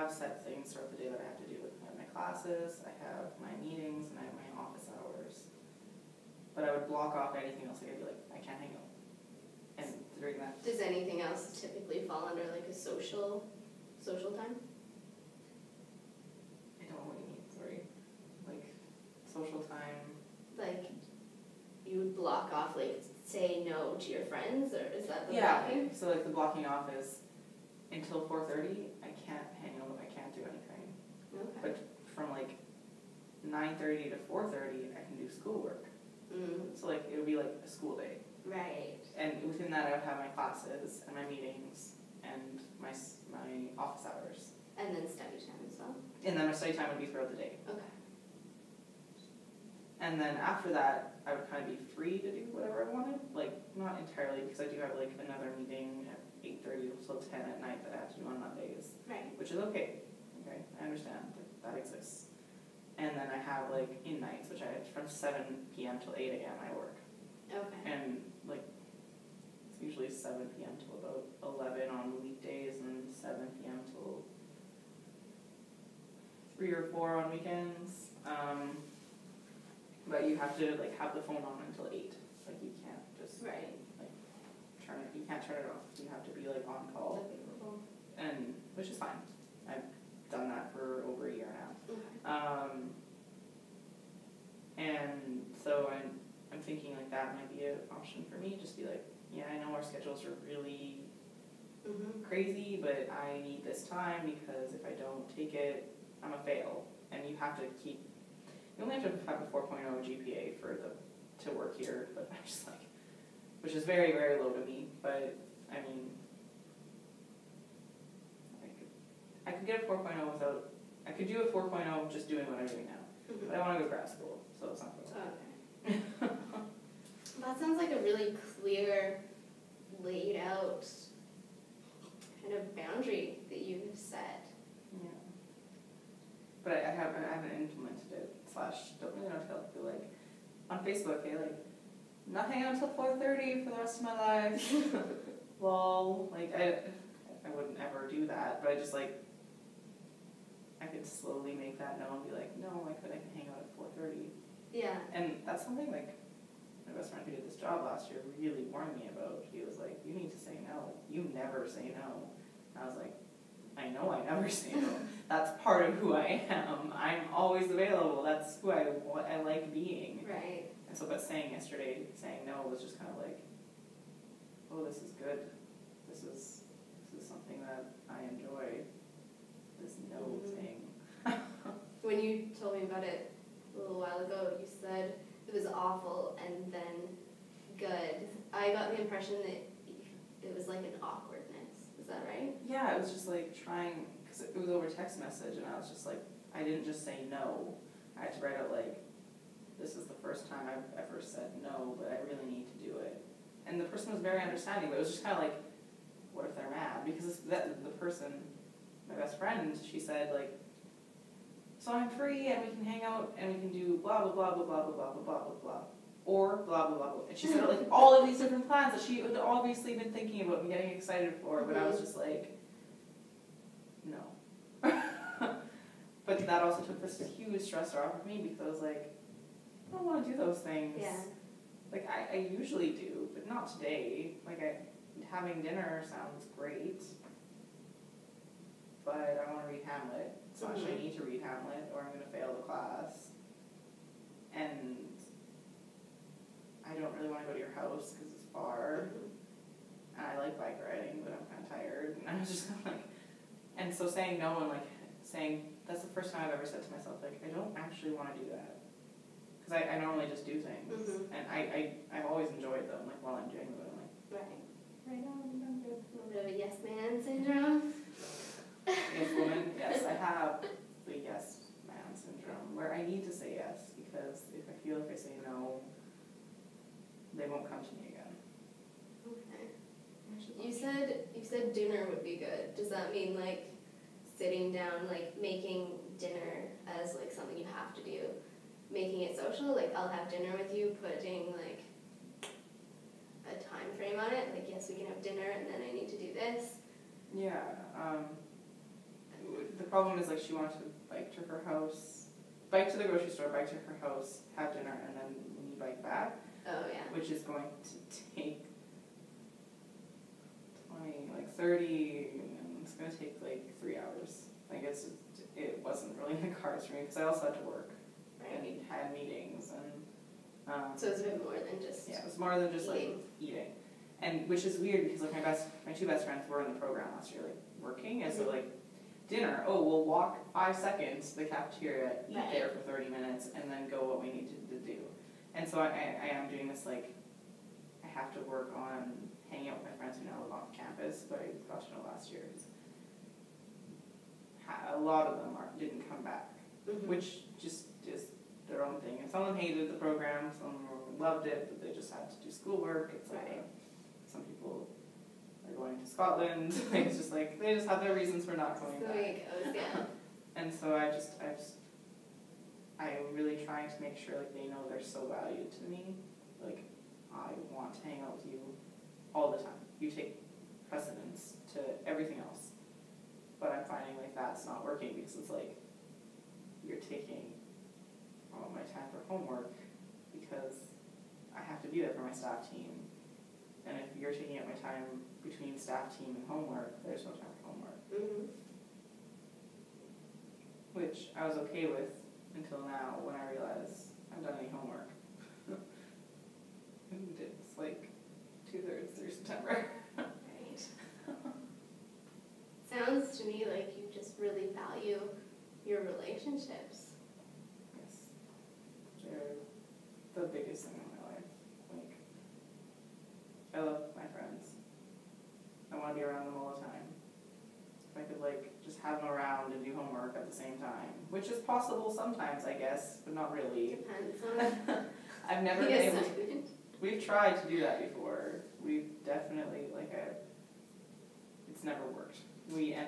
have set things throughout the day that I have to do. I have my classes, I have my meetings, and I have my office hours. But I would block off anything else. Like, I'd be like, I can't hang out. And during that... Does anything else typically fall under, like, a social time? I don't know what you mean, sorry. Like, social time... Like, you would block off, like, say no to your friends, or is that the blocking? Yeah, so, like, the blocking off is until 4:30, I can't hang out, I can't do anything. Okay. But from, like, 9:30 to 4:30, I can do schoolwork. So, like, it would be, like, a school day. Right. And within that, I would have my classes and my meetings and my office hours. And then study time as well? And then my study time would be throughout the day. Okay. And then after that, I would kind of be free to do whatever I wanted. Like, not entirely, because I do have, like, another meeting at 8:30 till 10 at night that I have to do on Mondays. Right. Which is okay. Okay, I understand that exists. And then I have, like, in nights, which I have from 7 p.m. till 8 a.m. I work. Okay. And, like, it's usually 7 p.m. till about 11 on weekdays and 7 p.m. till 3 or 4 on weekends. But you have to, like, have the phone on until 8. Like, you can't just, right. like, you can't turn it off. You have to be, like, on call. And, which is fine. I've done that for over a year now. Okay. And so I'm thinking, like, that might be an option for me. Just be like, yeah, I know our schedules are really crazy, but I need this time because if I don't take it, I'm a fail. And you have to keep, you only have to have a 4.0 GPA to work here, but I'm just like, which is very, very low to me, but I mean, I could get a 4.0 without, I could do a 4.0 just doing what I'm doing now, but I want to go to grad school, so it's not going to Okay. That sounds like a really clear, laid out kind of boundary that you've set. Yeah. But I haven't implemented it, / don't really know what to feel like. On Facebook, like, not hang out until 4:30 for the rest of my life. Lol. Like, I wouldn't ever do that, but I just, like, I could slowly make that known and be like, no, I can hang out at 4:30. Yeah. And that's something, like, my best friend who did this job last year really warned me about. He was like, you need to say no. You never say no. And I was like, I know I never say no. That's part of who I am. I'm always available. That's who I like being. Right. And so, but saying no was just kind of like, oh, this is good. This is something that I enjoy. This no thing. When you told me about it a little while ago, you said it was awful and then good. I got the impression that it was like an awkwardness. Is that right? Yeah, it was just like trying, because it was over text message, and I was just like, I didn't just say no. I had to write out like, this is the first time I've ever said no, but I really need to do it. And the person was very understanding, but it was just kind of like, what if they're mad? Because the person, my best friend, she said like, so I'm free and we can hang out and we can do blah blah blah blah blah blah blah blah blah blah, or blah blah blah blah. And she said like all of these different plans that she had obviously been thinking about and getting excited for, but I was just like, no. But that also took this huge stressor off of me because I was like, I don't want to do those things. Yeah. Like I usually do, but not today. Like having dinner sounds great, but I want to read Hamlet. So actually I need to read Hamlet or I'm going to fail the class. And I don't really want to go to your house because it's far. And I like bike riding, but I'm kind of tired. And I was just kind of like, and so saying no and like saying, that's the first time I've ever said to myself, like, I don't actually want to do that. Because I normally just do things. And I've always enjoyed them, like while I'm doing them. I'm like, right on, I'm good. A little bit of a yes man syndrome. Yes woman, yes, I have the yes man syndrome where I need to say yes because if I feel if I say no, they won't come to me again. Okay. You said dinner would be good. Does that mean like sitting down, like making dinner as like something you have to do, making it social? Like I'll have dinner with you, putting like a time frame on it. Like yes, we can have dinner, and then I need to do this. Yeah. The problem is like she wanted to bike to her house, bike to the grocery store, bike to her house, have dinner, and then we bike back. Oh, yeah. Which is going to take 30, and it's going to take like 3 hours. Like it wasn't really in the cards for me because I also had to work and had meetings and. So it's a bit more than just. Yeah, it was more than just like eating, and which is weird because like my two best friends were in the program last year, like working, and so like dinner. Oh, we'll walk 5 seconds to the cafeteria, eat there for 30 minutes, and then go what we need to do. And so I am doing this like I have to work on hanging out with my friends who now live off campus, but I got to know last year. A lot of them didn't come back, which just is their own thing. And some of them hated the program, some of them loved it, but they just had to do schoolwork. It's like some people are going to Scotland. Like, it's just like they just have their reasons for not going back. The way it goes, yeah. And so I'm really trying to make sure like they know they're so valued to me. Like I want to hang out with you all the time. You take precedence to everything else. But I'm finding like that's not working because it's like you're taking all my time for homework because I have to be there for my staff team. And if you're taking up my time between staff team and homework, there's no time for homework. Which I was okay with until now when I realized I haven't done any homework. And it's like 2/3 through September. Right. Sounds to me like you just really value your relationships. Yes. They're the biggest thing in my life. Like, I love my friends. I want to be around them all the time. If I could, like, just have them around and do homework at the same time, which is possible sometimes, I guess, but not really. Depends on. I've never been able to. We've tried to do that before. We've definitely, like, it's never worked. We end up